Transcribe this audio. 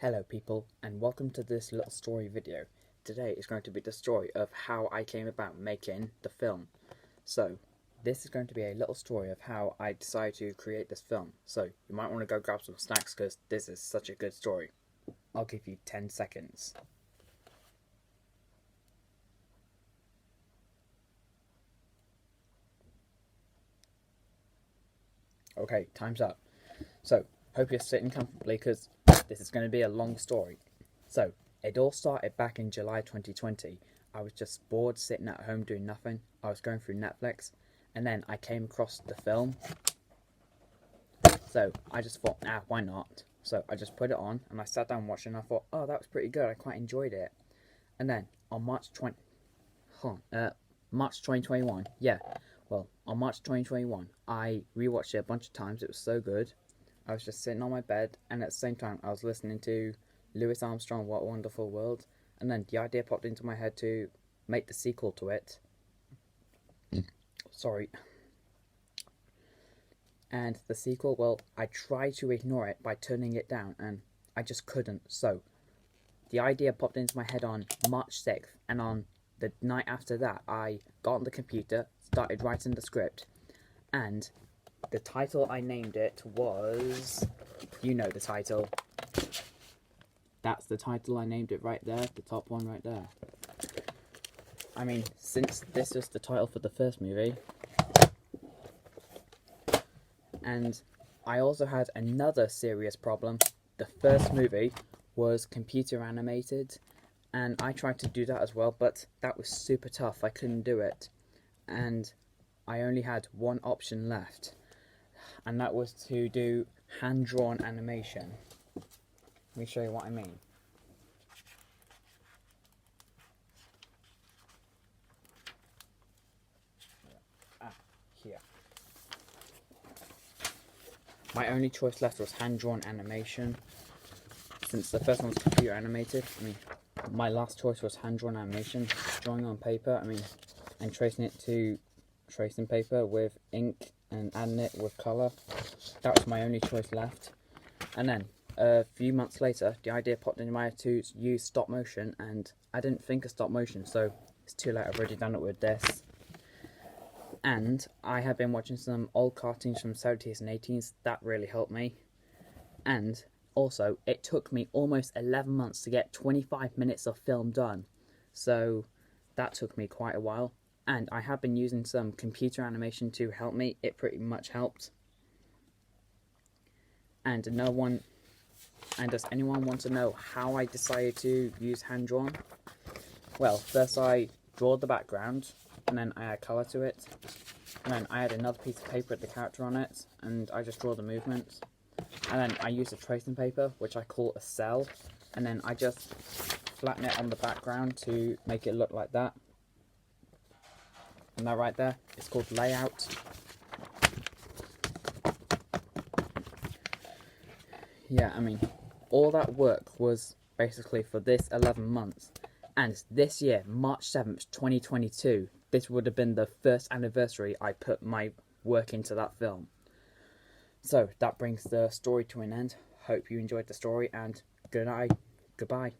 Hello people, and welcome to this little story video. Today is going to be the story of how I came about making the film. So, this is going to be a little story of how I decided to create this film. So, you might want to go grab some snacks because this is such a good story. I'll give you 10 seconds. Okay, time's up. So, hope you're sitting comfortably because this is going to be a long story. So, it all started back in July 2020. I was just bored sitting at home doing nothing. I was going through Netflix and then I came across the film. So, I just thought, why not? So, I just put it on and I sat down watching and I thought, oh, that was pretty good. I quite enjoyed it. And then on March 2021, on March 2021, I rewatched it a bunch of times. It was so good. I was just sitting on my bed, and at the same time, I was listening to Louis Armstrong, What a Wonderful World, and then the idea popped into my head to make the sequel to it. Sorry. And the sequel, well, I tried to ignore it by turning it down, and I just couldn't. So, the idea popped into my head on March 6th, and on the night after that, I got on the computer, started writing the script, and the title I named it was, you know the title. That's the title I named it right there, the top one right there. I mean, since this was the title for the first movie, and I also had another serious problem. The first movie was computer animated, and I tried to do that as well, but that was super tough. I couldn't do it, and I only had one option left, and that was to do hand-drawn animation. Let me show you what I mean. Here. My only choice left was hand-drawn animation. Since the first one was computer animated, my last choice was hand-drawn animation, drawing on paper, and tracing it to tracing paper with ink and adding it with colour. That was my only choice left. And then, a few months later, the idea popped into my head to use stop motion, and I didn't think of stop motion, so it's too late, I've already done it with this. And I have been watching some old cartoons from the 70s and 80s, that really helped me. And also, it took me almost 11 months to get 25 minutes of film done, so that took me quite a while. And I have been using some computer animation to help me. It pretty much helped. And does anyone want to know how I decided to use hand-drawn? Well, first I draw the background, and then I add colour to it. And then I add another piece of paper with the character on it, and I just draw the movements. And then I use a tracing paper, which I call a cell, and then I just flatten it on the background to make it look like that. And that right there is called layout. Yeah, all that work was basically for this 11 months. And this year, March 7th, 2022, this would have been the first anniversary I put my work into that film. So, that brings the story to an end. Hope you enjoyed the story, and good night, goodbye.